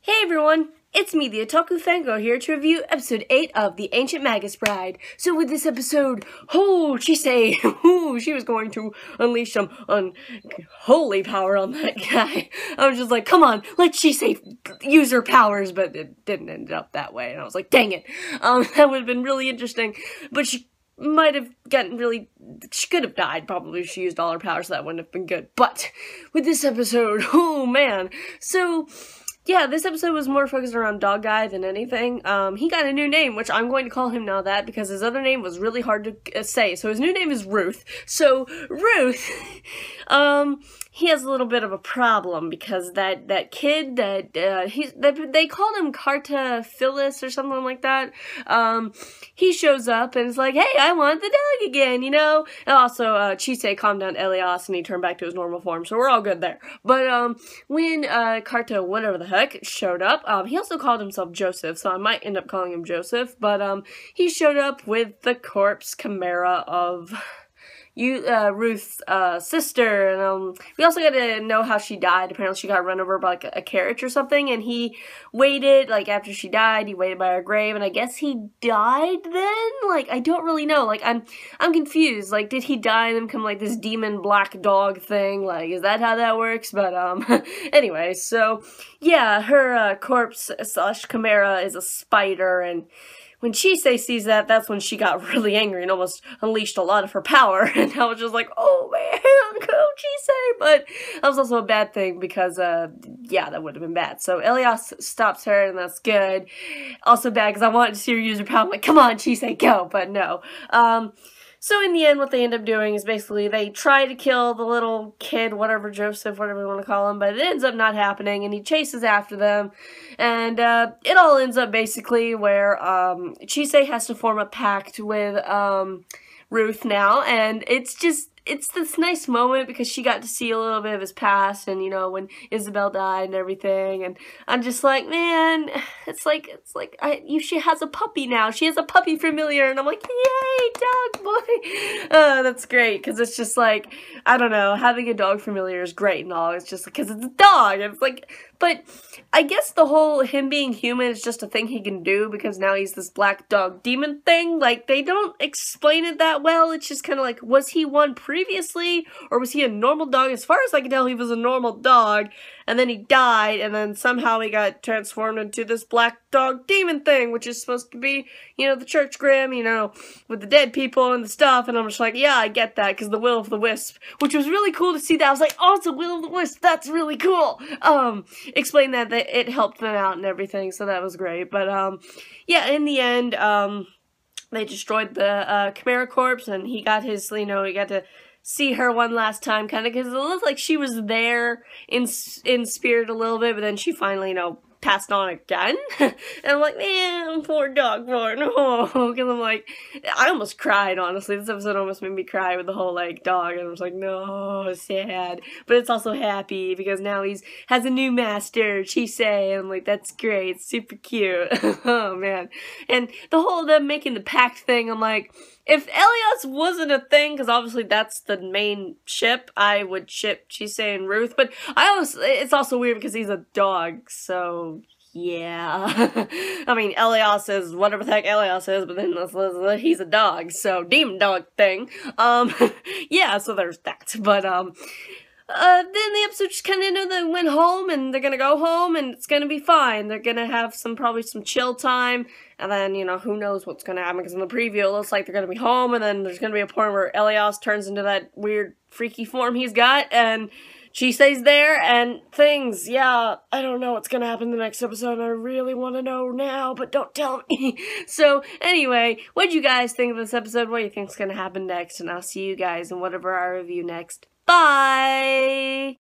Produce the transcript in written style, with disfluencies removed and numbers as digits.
Hey everyone, it's me, the Otaku Fangirl, here to review episode 8 of The Ancient Magus Bride. So with this episode, Chisei, she was going to unleash some unholy power on that guy. I was just like, come on, let Chisei use her powers, but it didn't end up that way, and I was like, dang it. That would have been really interesting, but she might have she could have died probably if she used all her powers, so that wouldn't have been good. But with this episode, oh man, so yeah, this episode was more focused around Dog Guy than anything. He got a new name, which I'm going to call him now that, because his other name was really hard to say. So his new name is Ruth. So, Ruth, he has a little bit of a problem, because that kid they called him Carta Phyllis or something like that. He shows up and is like, hey, I want the dog again, you know? And also, Chisei calmed down Elias and he turned back to his normal form, so we're all good there. But, when, Carta, whatever the heck, showed up, he also called himself Joseph, so I might end up calling him Joseph, but, he showed up with the corpse chimera of Ruth's sister, and we also got to know how she died. Apparently she got run over by like a carriage or something, and he waited, like after she died, he waited by her grave, and I guess he died then? Like, I don't really know. Like, I'm confused. Like, did he die and then become like this demon black dog thing? Like, is that how that works? But, anyway, so, yeah, her, corpse slash chimera is a spider, and when Chisei sees that, that's when she got really angry and almost unleashed a lot of her power, and I was just like, oh man, go Chisei! But that was also a bad thing, because, yeah, that would have been bad. So Elias stops her, and that's good. Also bad, because I wanted to see her use her power. I'm like, come on, Chisei, go! But no. So in the end, what they end up doing is basically they try to kill the little kid, whatever, Joseph, whatever you want to call him, but it ends up not happening, and he chases after them, and it all ends up basically where Chisei has to form a pact with Ruth now, and it's this nice moment because she got to see a little bit of his past, and, you know, when Isabel died and everything, and I'm just like, man, she has a puppy now. She has a puppy familiar, and I'm like, yay, dog boy. That's great, because it's just like, I don't know, having a dog familiar is great and all. It's just because it's a dog. It's like, but I guess the whole him being human is just a thing he can do, because now he's this black dog demon thing. Like, they don't explain it that well. It's just kind of like, was he one previously, or was he a normal dog? As far as I can tell, he was a normal dog, and then he died, and then somehow he got transformed into this black dog demon thing, which is supposed to be, you know, the church grim, you know, with the dead people and the stuff, and I'm just like, yeah, I get that, because the Will of the Wisp, which was really cool to see that. I was like, oh, it's a Will of the Wisp, that's really cool. Explain that it helped them out and everything, so that was great. But, yeah, in the end, they destroyed the, Chimera corpse, and he got his, you know, he got to see her one last time, kind of, because it looked like she was there in spirit a little bit, but then she finally, you know, passed on again. And I'm like, man, poor dog boy, no. Because I'm like, I almost cried, honestly. This episode almost made me cry with the whole, like, dog. And I was like, no, sad. But it's also happy, because now has a new master, Chisei. And I'm like, that's great. It's super cute. Oh, man. And the whole them making the pact thing, I'm like, if Elias wasn't a thing, because obviously that's the main ship, I would ship Chisei and Ruth, but it's also weird because he's a dog, so yeah. I mean, Elias is whatever the heck Elias is, but then he's a dog, so demon dog thing. Yeah, so there's that, but, then the episode just kind of, you know, they went home, and they're gonna go home, and it's gonna be fine. They're gonna have probably some chill time, and then, you know, who knows what's gonna happen, because in the preview it looks like they're gonna be home, and then there's gonna be a point where Elias turns into that weird, freaky form he's got, and Chisei's there, and things, yeah, I don't know what's gonna happen in the next episode, and I really want to know now, but don't tell me. So, anyway, what'd you guys think of this episode? What do you think's gonna happen next? And I'll see you guys in whatever I review next. Bye!